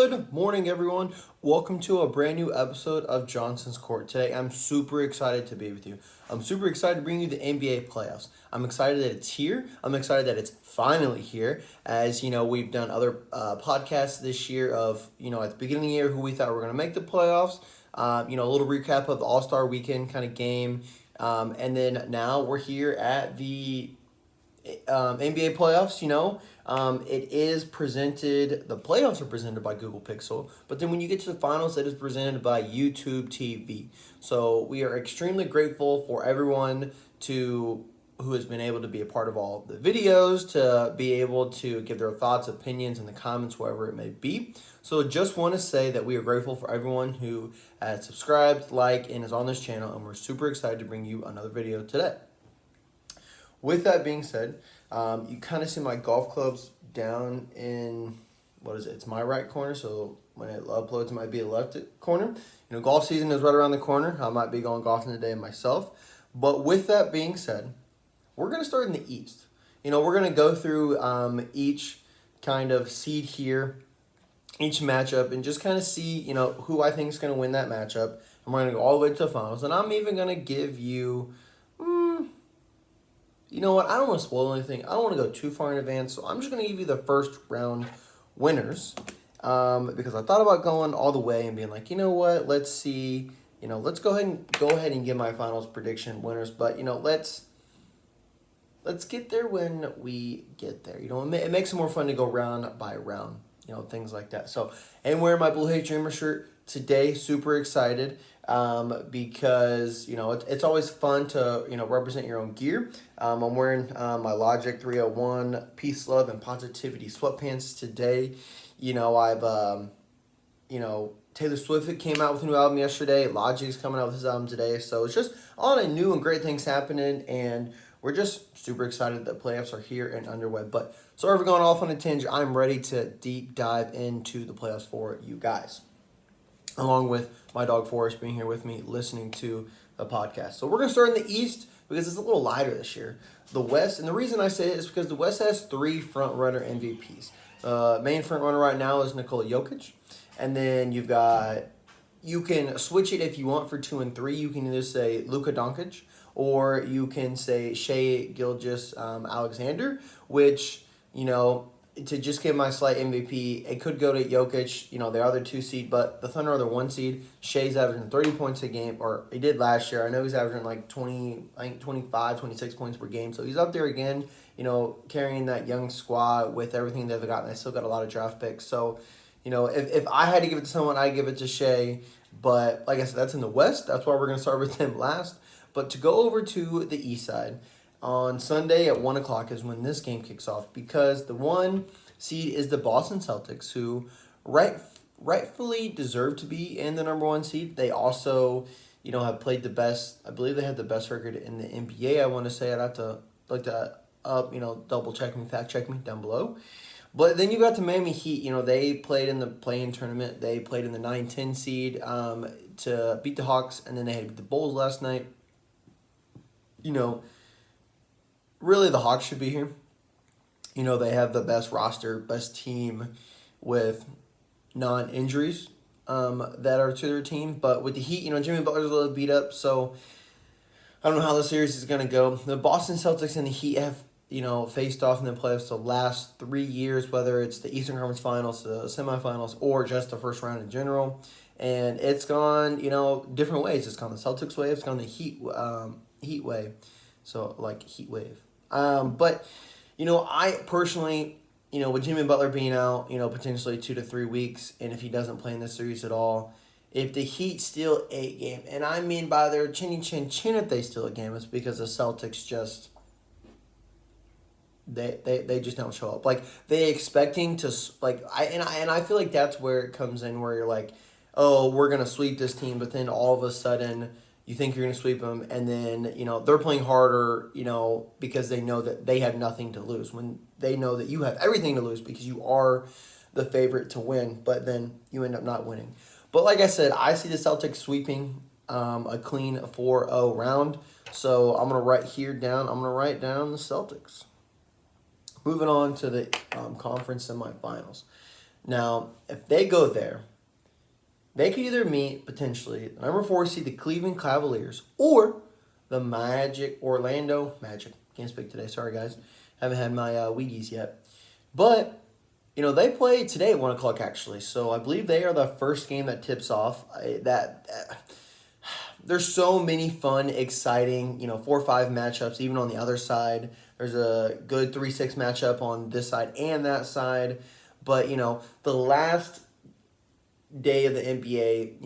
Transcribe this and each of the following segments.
Good morning, everyone. Welcome to a brand new episode of Johnson's Court. Today, I'm super excited to be with you. I'm super excited to bring you the NBA playoffs. I'm excited that it's here. I'm excited that it's finally here. As you know, we've done other podcasts this year of, at the beginning of the year, who we thought were going to make the playoffs. A little recap of the All-Star weekend kind of game. And then now we're here at the NBA playoffs, it is presented, the playoffs are presented by Google Pixel, but then when you get to the finals, it is presented by YouTube TV. So we are extremely grateful for everyone who has been able to be a part of all the videos, to be able to give their thoughts, opinions in the comments, wherever it may be. So just want to say that we are grateful for everyone who has subscribed, liked, and is on this channel, and we're super excited to bring you another video today. With that being said, you kind of see my golf clubs down in, it's my right corner, so when it uploads, it might be a left corner. Golf season is right around the corner. I might be going golfing today myself. But with that being said, we're going to start in the East. We're going to go through each kind of seed here, each matchup, and just kind of see, who I think is going to win that matchup. And we're going to go all the way to the finals. And I'm even going to give you... You know what? I don't want to spoil anything. I don't want to go too far in advance, so I'm just going to give you the first round winners because I thought about going all the way and being like, you know what? Let's see. Let's go ahead and give my finals prediction winners. But let's get there when we get there. It makes it more fun to go round by round. Things like that. So, and wearing my Blue Haze Dreamer shirt today. Super excited. Because it's always fun to represent your own gear. I'm wearing my Logic 301 Peace, Love, and Positivity sweatpants today. I've Taylor Swift came out with a new album yesterday. Logic's coming out with his album today. So it's just a lot of new and great things happening, and we're just super excited that playoffs are here and underway. But sorry for going off on a tangent. I'm ready to deep dive into the playoffs for you guys, along with my dog Forrest being here with me, listening to the podcast. So we're going to start in the East because it's a little lighter this year. The West, and the reason I say it is because the West has three front-runner MVPs. Main front-runner right now is Nikola Jokic. And then you can switch it if you want for 2 and 3. You can either say Luka Doncic, or you can say Shai Gilgeous-Alexander, which, to just give my slight MVP, it could go to Jokic, the other 2 seed, but the Thunder are the 1 seed. Shai's averaging 30 points a game, or he did last year. I know he's averaging like 25, 26 points per game. So he's up there again, carrying that young squad with everything they've gotten. They still got a lot of draft picks. So, if I had to give it to someone, I'd give it to Shai. But like I said, that's in the West. That's why we're going to start with him last. But to go over to the East side, on Sunday at 1 o'clock is when this game kicks off, because the 1 seed is the Boston Celtics, who rightfully deserve to be in the number 1 seed. They also, have played the best. I believe they had the best record in the NBA. I want to say. I'd have to look that up, double check me, fact check me down below. But then you got the Miami Heat. They played in the play-in tournament. They played in the 9-10 seed to beat the Hawks, and then they had to beat the Bulls last night. Really, the Hawks should be here. They have the best roster, best team with non-injuries that are to their team. But with the Heat, Jimmy Butler's a little beat up, so I don't know how the series is going to go. The Boston Celtics and the Heat have, faced off in the playoffs the last 3 years, whether it's the Eastern Conference Finals, the semifinals, or just the first round in general. And it's gone, different ways. It's gone the Celtics way. It's gone the Heat way. So, like, heat wave. But, I personally, with Jimmy Butler being out, potentially 2 to 3 weeks, and if he doesn't play in this series at all, if the Heat steal a game, and I mean by their chin if they steal a game, it's because the Celtics just, they just don't show up. Like, they expecting to, I feel like that's where it comes in, where you're like, oh, we're going to sweep this team, but then all of a sudden you think you're going to sweep them, and then, they're playing harder, because they know that they have nothing to lose, when they know that you have everything to lose because you are the favorite to win, but then you end up not winning. But like I said, I see the Celtics sweeping a clean 4-0 round, so I'm going to write down the Celtics. Moving on to the conference semifinals. Now, if they go there, they could either meet potentially the number 4 seed, the Cleveland Cavaliers, or the Orlando Magic. Can't speak today. Sorry, guys. Haven't had my Wheaties yet. But, they play today at 1 o'clock, actually. So I believe they are the first game that tips off. There's so many fun, exciting, 4-5 matchups, even on the other side. There's a good 3-6 matchup on this side and that side. But, the last day of the NBA,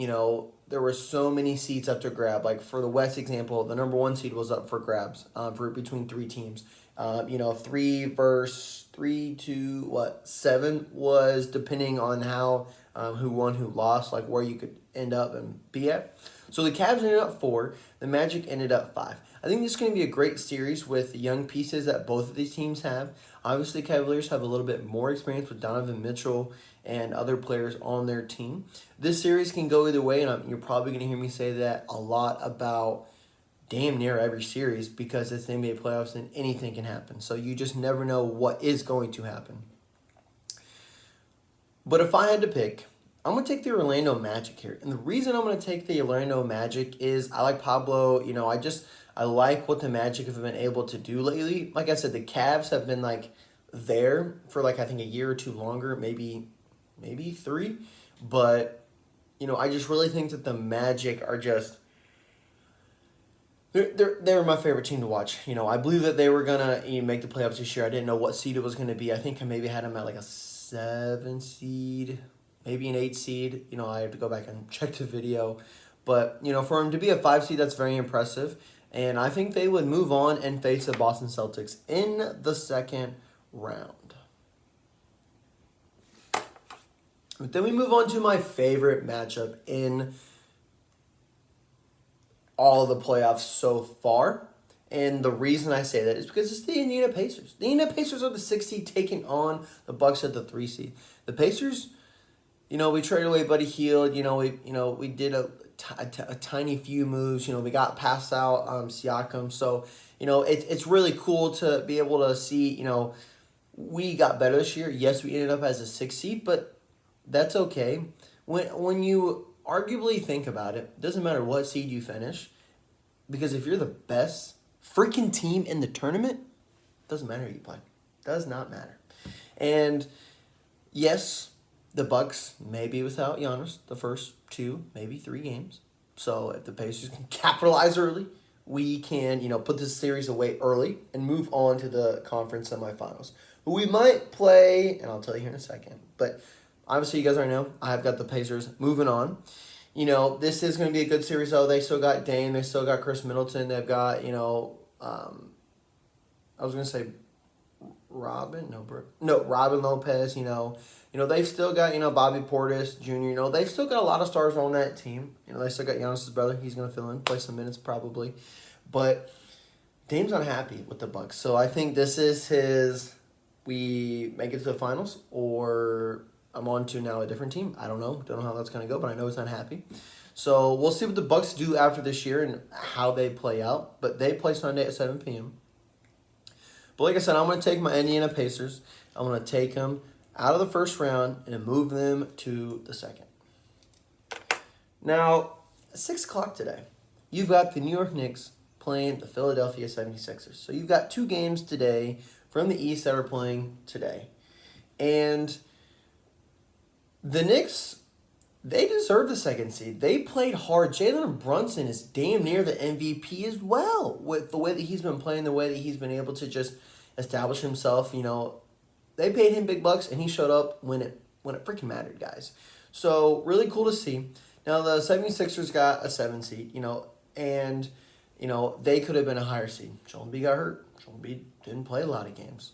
there were so many seats up to grab. Like for the West example, the number 1 seed was up for grabs for between 3 teams. 3 versus 3 to 7 was depending on how who won, who lost, like where you could end up and be at. So the Cavs ended up 4. The Magic ended up 5. I think this is going to be a great series with the young pieces that both of these teams have. Obviously, Cavaliers have a little bit more experience with Donovan Mitchell and other players on their team. This series can go either way, and you're probably going to hear me say that a lot about damn near every series because it's the NBA playoffs and anything can happen. So you just never know what is going to happen. But if I had to pick, I'm going to take the Orlando Magic here. And the reason I'm going to take the Orlando Magic is I like Pablo. I like what the Magic have been able to do lately. Like I said, the Cavs have been there for I think a year or two longer, maybe 3. But, I just really think that the Magic are just they're my favorite team to watch. I believe that they were gonna make the playoffs this year. I didn't know what seed it was gonna be. I think I maybe had them at a 7 seed, maybe an 8 seed. I have to go back and check the video, but for them to be a 5 seed, that's very impressive. And I think they would move on and face the Boston Celtics in the second round. But then we move on to my favorite matchup in all of the playoffs so far. And the reason I say that is because it's the Indiana Pacers. The Indiana Pacers are the 6 seed taking on the Bucks at the 3 seed. The Pacers, we traded away Buddy Hield. We did a tiny few moves. We got past out Siakam. So, it's really cool to be able to see, we got better this year. Yes, we ended up as a 6 seed, but that's okay. When you arguably think about it, it doesn't matter what seed you finish, because if you're the best freaking team in the tournament, it doesn't matter who you play. Does not matter. And yes, the Bucks may be without Giannis the first 2, maybe 3 games. So if the Pacers can capitalize early, we can, put this series away early and move on to the conference semifinals. Who we might play, and I'll tell you here in a second. But obviously, you guys already know, I've got the Pacers moving on. This is going to be a good series, though. They still got Dame. They still got Chris Middleton. They've got, I was going to say Robin Lopez, they've still got, Bobby Portis Jr., they've still got a lot of stars on that team. They still got Giannis' brother. He's going to fill in, play some minutes probably. But Dame's unhappy with the Bucks. So I think this is we make it to the finals, or I'm on to now a different team. I don't know. Don't know how that's going to go, but I know he's unhappy. So we'll see what the Bucks do after this year and how they play out. But they play Sunday at 7 p.m. But like I said, I'm going to take my Indiana Pacers. I'm going to take them out of the first round and move them to the second. Now, at 6 o'clock today, you've got the New York Knicks playing the Philadelphia 76ers. So you've got 2 games today from the East that are playing today. And the Knicks, they deserve the 2nd seed. They played hard. Jalen Brunson is damn near the MVP as well with the way that he's been playing, the way that he's been able to just establish himself. They paid him big bucks, and he showed up when it freaking mattered, guys. So really cool to see. Now, the 76ers got a 7 seed, and, they could have been a higher seed. Joel Embiid got hurt. Joel Embiid didn't play a lot of games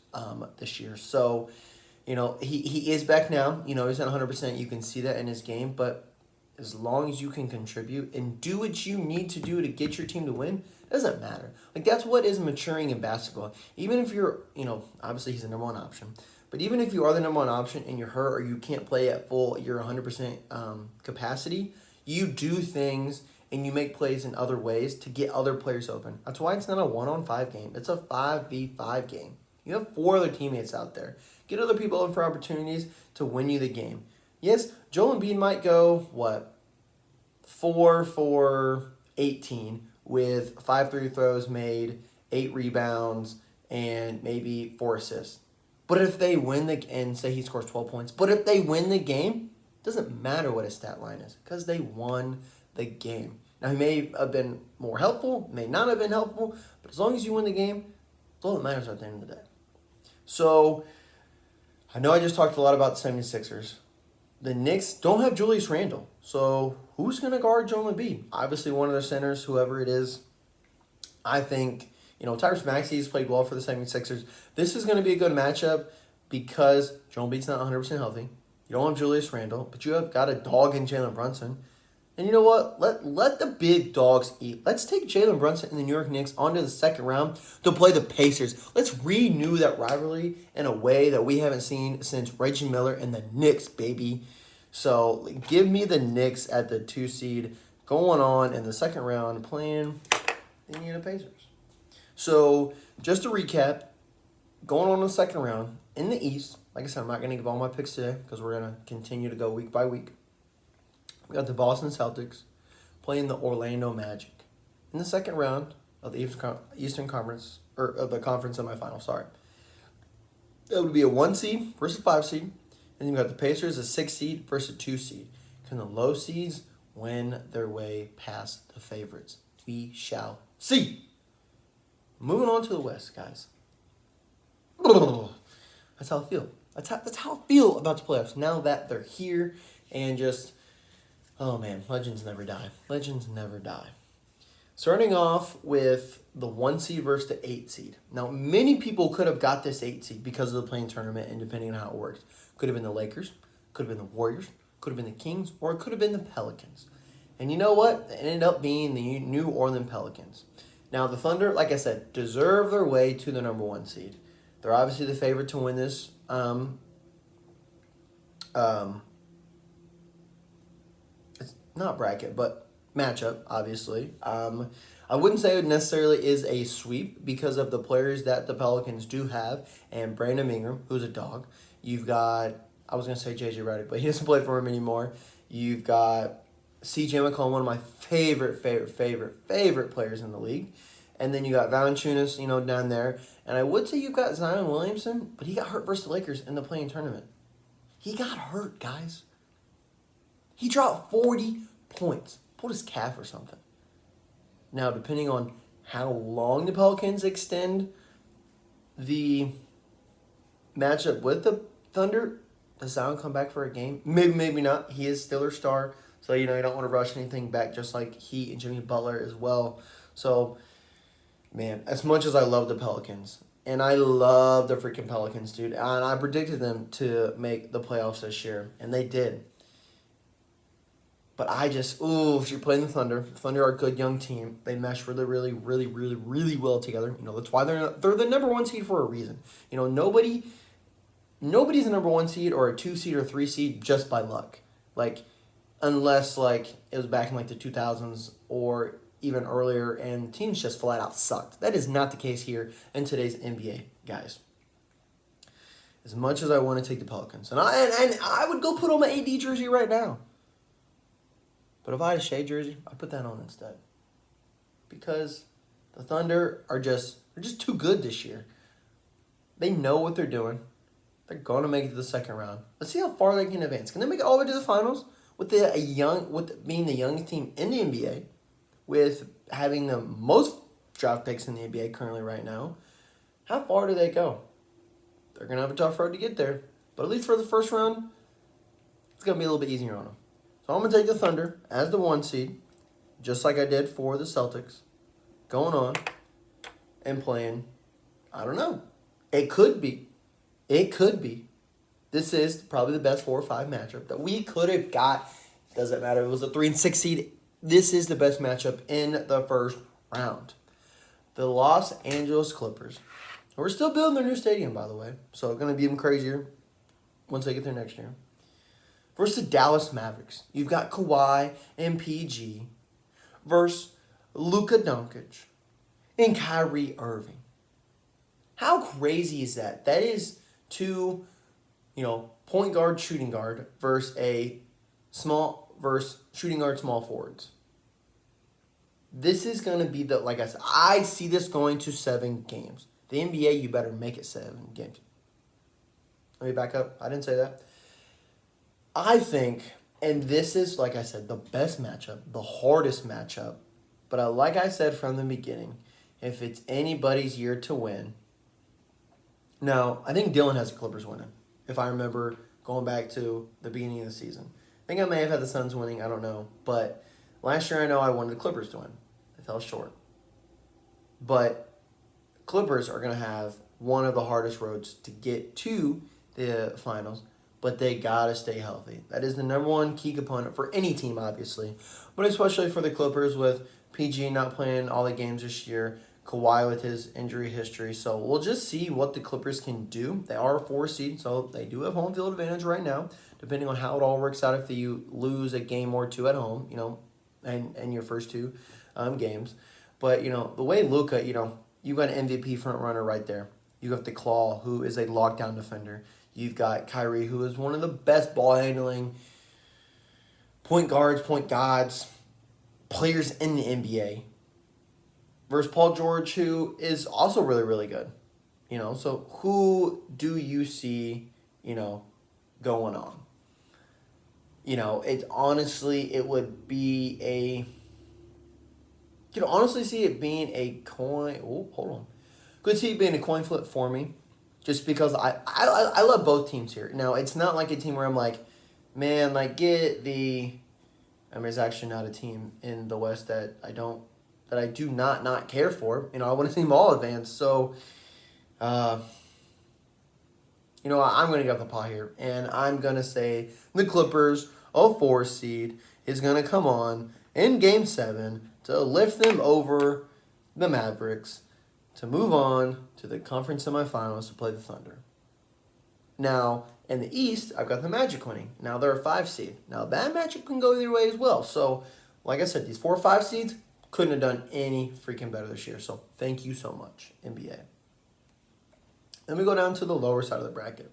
this year. So, he is back now. He's at 100%. You can see that in his game. But as long as you can contribute and do what you need to do to get your team to win, it doesn't matter. That's what is maturing in basketball. Even if you're, obviously he's the number 1 option. But even if you are the number 1 option and you're hurt or you can't play at full, your 100% capacity, you do things and you make plays in other ways to get other players open. That's why it's not a 1-on-5 game. It's a 5v5 game. You have 4 other teammates out there. Get other people open for opportunities to win you the game. Yes, Joel Embiid might go, 4 for 18 with 5 free throws made, 8 rebounds, and maybe 4 assists. But if they win and say he scores 12 points, but if they win the game, it doesn't matter what his stat line is because they won the game. Now, he may have been more helpful, may not have been helpful, but as long as you win the game, that's all that matters at the end of the day. So, I know I just talked a lot about the 76ers. The Knicks don't have Julius Randle. So, who's going to guard Joel Embiid? Obviously, one of their centers, whoever it is. I think, Tyrese Maxey's played well for the 76ers. This is going to be a good matchup because Joel Embiid's not 100% healthy. You don't have Julius Randle, but you have got a dog in Jalen Brunson. And you know what? Let the big dogs eat. Let's take Jalen Brunson and the New York Knicks onto the second round to play the Pacers. Let's renew that rivalry in a way that we haven't seen since Reggie Miller and the Knicks, baby. So give me the Knicks at the 2 seed going on in the second round playing the Indiana Pacers. So just to recap, going on in the second round in the East, like I said, I'm not going to give all my picks today because we're going to continue to go week by week. We got the Boston Celtics playing the Orlando Magic in the second round of the Eastern Conference, or of the conference semifinal, sorry. It would be a 1 seed versus 5 seed. And then you got the Pacers, a 6 seed versus a 2 seed. Can the low seeds win their way past the favorites? We shall see. Moving on to the West, guys. That's how I feel. That's how I feel about the playoffs now that they're here and just... Oh, man, legends never die. Legends never die. Starting off with the 1 seed versus the 8 seed. Now, many people could have got this 8 seed because of the play-in tournament and depending on how it works. Could have been the Lakers, could have been the Warriors, could have been the Kings, or it could have been the Pelicans. And you know what? It ended up being the New Orleans Pelicans. Now, the Thunder, like I said, deserve their way to the number 1 seed. They're obviously the favorite to win this it's not bracket, but matchup, obviously. I wouldn't say it necessarily is a sweep because of the players that the Pelicans do have, and Brandon Ingram, who's a dog. You've got, I was going to say J.J. Redick, but he doesn't play for him anymore. You've got C.J. McCollum, one of my favorite players in the league. And then you got Valanciunas, down there. And I would say you've got Zion Williamson, but he got hurt versus the Lakers in the play-in tournament. He got hurt, guys. He dropped 40 points. Pulled his calf or something. Now, depending on how long the Pelicans extend the matchup with the Thunder, does Zion come back for a game? Maybe not. He is still their star. So, you don't want to rush anything back, just like he and Jimmy Butler as well. So, man, as much as I love the Pelicans, and I love the freaking Pelicans, dude, and I predicted them to make the playoffs this year, and they did. But if you're playing the Thunder are a good young team. They mesh really, really, really, really, really well together. That's why they're the number 1 seed for a reason. Nobody's a number 1 seed or a 2 seed or 3 seed just by luck. Unless it was back in the 2000s or even earlier, and teams just flat out sucked. That is not the case here in today's NBA, guys. As much as I want to take the Pelicans, and I would go put on my AD jersey right now. But if I had a Shea jersey, I'd put that on instead. Because the Thunder they're just too good this year. They know what they're doing. They're going to make it to the second round. Let's see how far they can advance. Can they make it all the way to the finals with being the youngest team in the NBA, with having the most draft picks in the NBA currently right now? How far do they go? They're going to have a tough road to get there. But at least for the first round, it's going to be a little bit easier on them. So I'm going to take the Thunder as the 1 seed, just like I did for the Celtics, going on and playing, I don't know. It could be. This is probably the best 4 or 5 matchup that we could have got. Doesn't matter. It was a 3 and 6 seed. This is the best matchup in the first round. The Los Angeles Clippers. We're still building their new stadium, by the way. So it's going to be even crazier once they get there next year. Versus the Dallas Mavericks. You've got Kawhi and PG versus Luka Doncic and Kyrie Irving. How crazy is that? That is 2 point guard, shooting guard versus shooting guard, small forwards. This is going to be like I said, I see this going to 7 games. The NBA, you better make it 7 games. Let me back up. I didn't say that. I think, and this is, like I said, the best matchup, the hardest matchup. But like I said from the beginning, if it's anybody's year to win. Now, I think Dylan has the Clippers winning, if I remember going back to the beginning of the season. I think I may have had the Suns winning, I don't know. But last year I know I wanted the Clippers to win. They fell short. But Clippers are going to have one of the hardest roads to get to the finals, but they got to stay healthy. That is the number one key component for any team, obviously, but especially for the Clippers with PG not playing all the games this year, Kawhi with his injury history. So we'll just see what the Clippers can do. They are a 4 seed, so they do have home field advantage right now, depending on how it all works out if you lose a game or 2 at home, and your first 2 games. But, the way Luka, you got an MVP front runner right there. You got the Claw, who is a lockdown defender. You've got Kyrie, who is one of the best ball handling point guards, point gods, players in the NBA. Versus Paul George, who is also really, really good. So who do you see, going on? It would be a... You can honestly see it being a coin... Oh, hold on. Could see it being a coin flip for me. Just because I love both teams here. Now, it's not like a team where I'm like, man, get the... there's actually not a team in the West that I do not care for. I want to see them all advance. So, I'm going to get off the pot here. And I'm going to say the Clippers, a 4 seed, is going to come on in Game 7 to lift them over the Mavericks to move on to the conference semifinals to play the Thunder. Now, in the East, I've got the Magic winning. Now they're a 5 seed. Now that Magic can go either way as well. So, like I said, these 4 or 5 seeds couldn't have done any freaking better this year. So, thank you so much, NBA. Then we go down to the lower side of the bracket.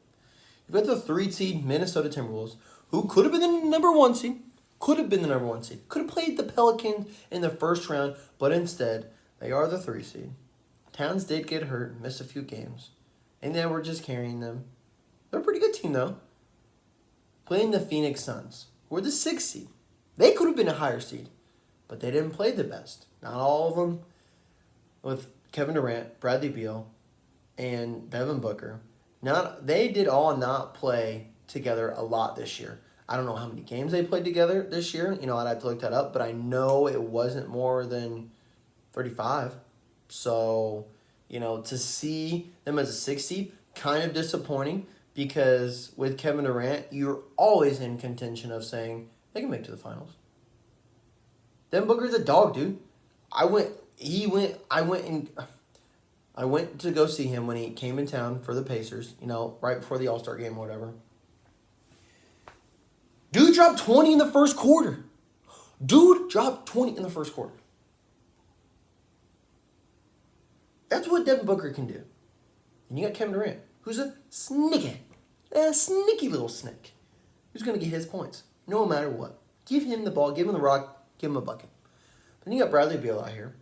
You've got the 3 seed Minnesota Timberwolves, who could have been the number 1 seed. Could have been the number 1 seed. Could have played the Pelicans in the first round, but instead, they are the 3 seed. Towns did get hurt, missed a few games, and they were just carrying them. They're a pretty good team, though. Playing the Phoenix Suns, who were the 6th seed. They could have been a higher seed, but they didn't play the best. Not all of them, with Kevin Durant, Bradley Beal, and Devin Booker. They did all not play together a lot this year. I don't know how many games they played together this year. I'd have to look that up, but I know it wasn't more than 35. So, to see them as a 6th seed, kind of disappointing because with Kevin Durant, you're always in contention of saying they can make it to the finals. Devin Booker's a dog, dude. I went to go see him when he came in town for the Pacers, right before the All-Star game or whatever. Dude dropped 20 in the first quarter. That's what Devin Booker can do. And you got Kevin Durant, who's a sneaky little snake, who's going to get his points, no matter what. Give him the ball, give him the rock, give him a bucket. Then you got Bradley Beal out here,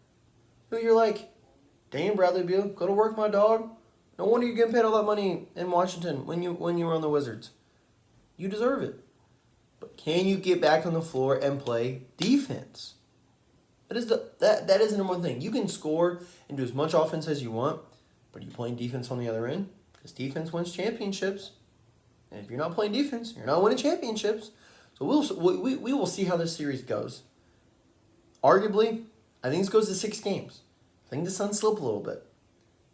who you're like, damn, Bradley Beal, go to work, my dog. No wonder you're getting paid all that money in Washington when you were on the Wizards. You deserve it. But can you get back on the floor and play defense? That is the number one thing. You can score and do as much offense as you want, but are you playing defense on the other end? Because defense wins championships. And if you're not playing defense, you're not winning championships. So we will see how this series goes. Arguably, I think this goes to 6 games. I think the Suns slip a little bit.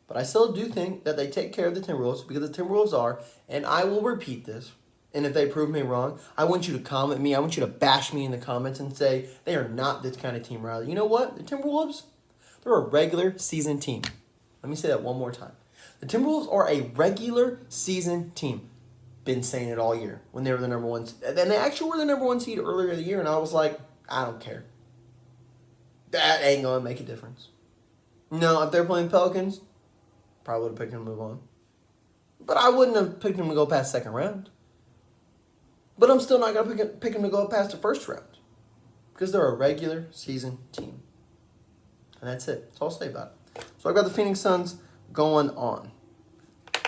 But I still do think that they take care of the Timberwolves because the Timberwolves are, and I will repeat this, and if they prove me wrong, I want you to comment me. I want you to bash me in the comments and say they are not this kind of team, Riley. You know what? The Timberwolves, they're a regular season team. Let me say that one more time. The Timberwolves are a regular season team. Been saying it all year when they were the number 1 seed. And they actually were the number 1 seed earlier in the year, and I was like, I don't care. That ain't going to make a difference. No, if they're playing Pelicans, probably would have picked them to move on. but I wouldn't have picked him to go past second round. But I'm still not going to pick him to go past the first round because they're a regular season team. And that's it. That's all I'll say about it. So I've got the Phoenix Suns going on.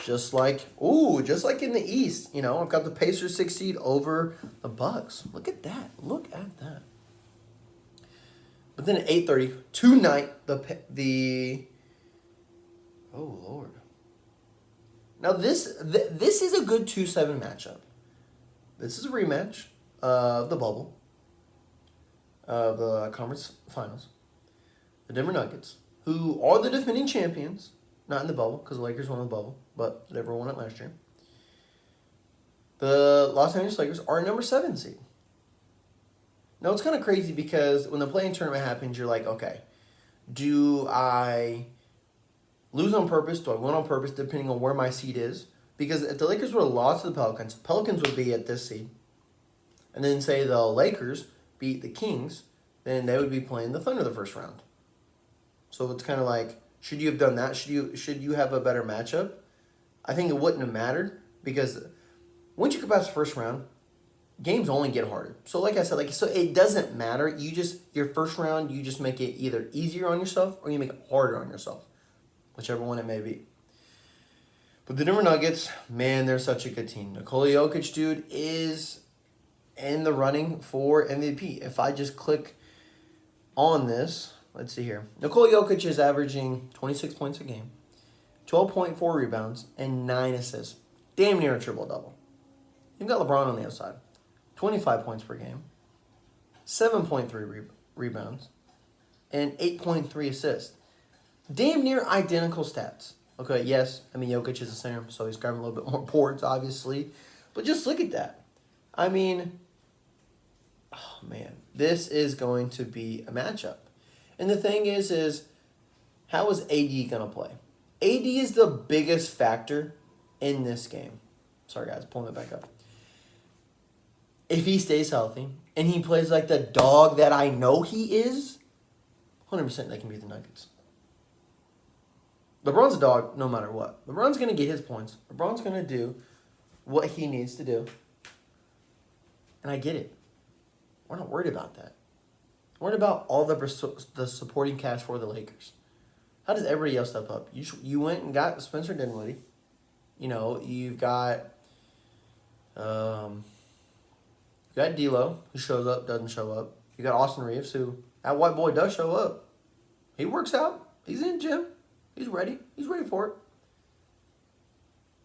Just like in the East, I've got the Pacers 6 seed over the Bucks. Look at that. But then at 8:30 tonight, oh Lord. Now this is a good 2-7 matchup. This is a rematch of the bubble, of the conference finals. The Denver Nuggets, who are the defending champions, not in the bubble, because the Lakers won the bubble, but Denver won it last year. The Los Angeles Lakers are a number 7 seed. Now, it's kind of crazy because when the play-in tournament happens, you're like, okay, do I lose on purpose? Do I win on purpose, depending on where my seed is? Because if the Lakers would have lost to the Pelicans would be at this seed. And then say the Lakers beat the Kings, then they would be playing the Thunder the first round. So it's kind of like, should you have done that? Should you have a better matchup? I think it wouldn't have mattered because once you get past the first round, games only get harder. So like I said, so it doesn't matter. Your first round, you just make it either easier on yourself or you make it harder on yourself, whichever one it may be. But the Denver Nuggets, man, they're such a good team. Nikola Jokic, dude, is in the running for MVP. If I just click on this, let's see here. Nikola Jokic is averaging 26 points a game, 12.4 rebounds, and 9 assists. Damn near a triple-double. You've got LeBron on the other side. 25 points per game, 7.3 rebounds, and 8.3 assists. Damn near identical stats. Okay, yes, Jokic is a center, so he's grabbing a little bit more boards, obviously. But just look at that. Oh, man, this is going to be a matchup. And the thing is how is AD going to play? AD is the biggest factor in this game. Sorry, guys, pulling it back up. If he stays healthy and he plays like the dog that I know he is, 100% they can beat the Nuggets. LeBron's a dog no matter what. LeBron's going to get his points. LeBron's going to do what he needs to do. And I get it. We're not worried about that. We're worried about all the supporting cast for the Lakers. How does everybody else step up? You went and got Spencer Dinwiddie. You've got D'Lo, who shows up, doesn't show up. You got Austin Reeves, who, that white boy does show up. He works out. He's in the gym. He's ready. He's ready for it.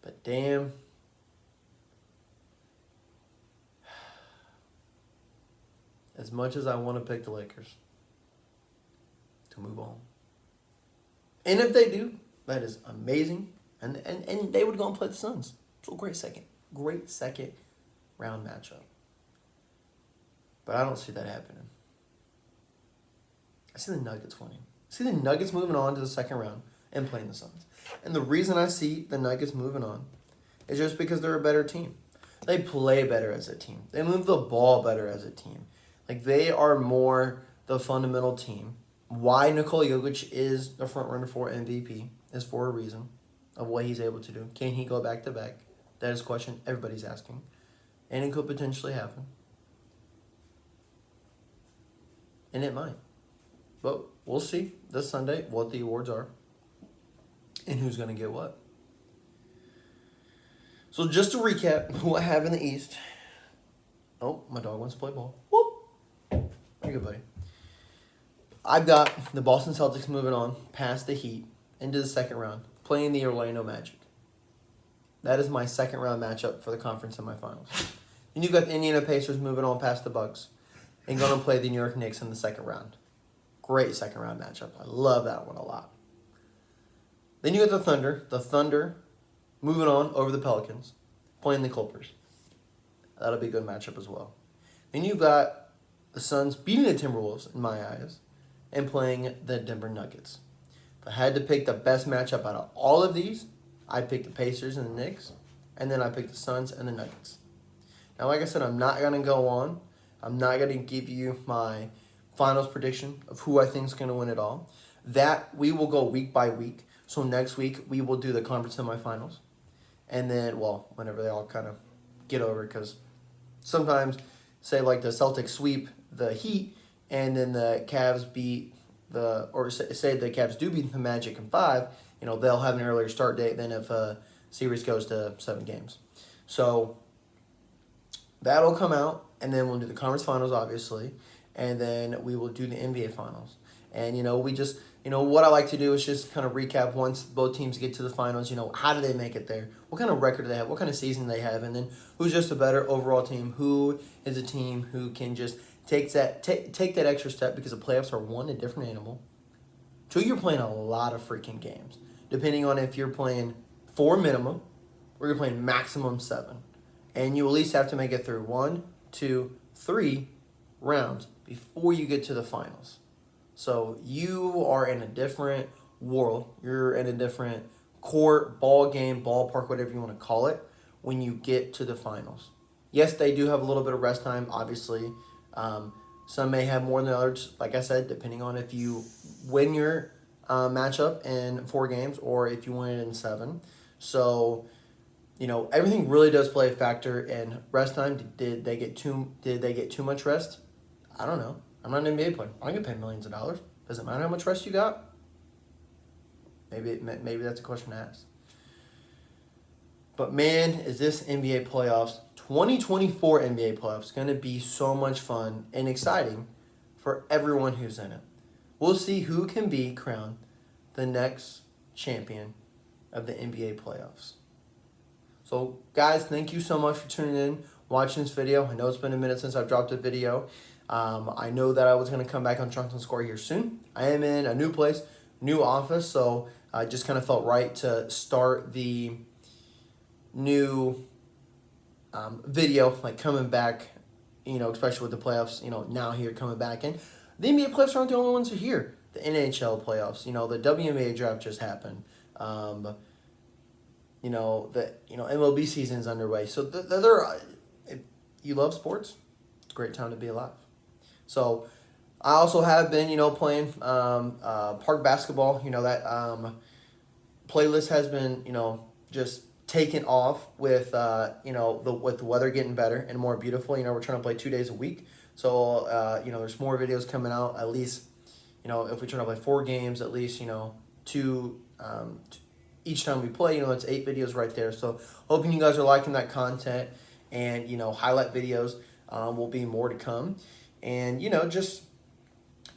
But damn. As much as I want to pick the Lakers to move on. And if they do, that is amazing. And they would go and play the Suns. So great second round matchup. But I don't see that happening. I see the Nuggets winning. I see the Nuggets moving on to the second round and playing the Suns. And the reason I see the Nuggets moving on is just because they're a better team. They play better as a team. They move the ball better as a team. They are more the fundamental team. Why Nikola Jokic is the front runner for MVP is for a reason of what he's able to do. Can he go back-to-back? That is a question everybody's asking. And it could potentially happen. And it might. But we'll see this Sunday what the awards are and who's going to get what. So just to recap who I have in the East. Oh, my dog wants to play ball. Whoop. Very good, buddy. I've got the Boston Celtics moving on past the Heat into the second round, playing the Orlando Magic. That is my second round matchup for the conference semifinals. Then you've got the Indiana Pacers moving on past the Bucks and going to play the New York Knicks in the second round. Great second round matchup. I love that one a lot. Then you got the Thunder. The Thunder moving on over the Pelicans, playing the Clippers. That'll be a good matchup as well. Then you've got the Suns beating the Timberwolves, in my eyes, and playing the Denver Nuggets. If I had to pick the best matchup out of all of these, I'd pick the Pacers and the Knicks, and then I pick the Suns and the Nuggets. Now, like I said, I'm not going to go on. I'm not going to give you my finals prediction of who I think is going to win it all. That we will go week by week. So next week, we will do the conference semifinals. and then, well, whenever they all kind of get over, because sometimes, say like the Celtics sweep the Heat, and then the Cavs beat or say the Cavs do beat the Magic in 5, they'll have an earlier start date than if a series goes to 7 games. So that'll come out, and then we'll do the conference finals, obviously, and then we will do the NBA finals. And, we just, what I like to do is just kind of recap once both teams get to the finals, how did they make it there? What kind of record do they have? What kind of season they have? And then who's just a better overall team? Who is a team who can just take that extra step, because the playoffs are, 1, a different animal. 2, you're playing a lot of freaking games, depending on if you're playing 4 minimum or you're playing maximum 7. And you at least have to make it through 1, 2, 3 rounds before you get to the finals. So you are in a different world. You're in a different court, ball game, ballpark, whatever you want to call it, when you get to the finals. Yes, they do have a little bit of rest time, obviously. Some may have more than others, like I said, depending on if you win your matchup in 4 games or if you win it in 7. So, everything really does play a factor in rest time. Did they get too much rest? I don't know. I'm not an NBA player. I don't get paid millions of dollars. Does it matter how much rest you got? Maybe that's a question to ask. But man, is this NBA playoffs, 2024 NBA playoffs, going to be so much fun and exciting for everyone who's in it. We'll see who can be crowned the next champion of the NBA playoffs. So, guys, thank you so much for tuning in, watching this video. I know it's been a minute since I've dropped a video. I know that I was going to come back on Drunks on Score here soon. I am in a new place, new office, so I just kind of felt right to start the new video, like coming back, especially with the playoffs, now here coming back in. The NBA playoffs aren't the only ones who are here. The NHL playoffs, the WNBA draft just happened. The MLB season's underway. So if you love sports, it's a great time to be alive. So I also have been, playing park basketball. That playlist has been, just taken off with, with the weather getting better and more beautiful. We're trying to play 2 days a week. So, there's more videos coming out, at least, if we try to play 4 games, at least, 2 each time we play, it's 8 videos right there. So hoping you guys are liking that content, and, highlight videos will be more to come. And, just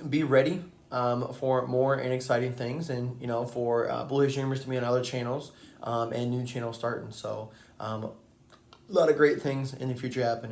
be ready for more and exciting things, and, for Blue Hills Dreamers to be on other channels and new channels starting. So a lot of great things in the future happening.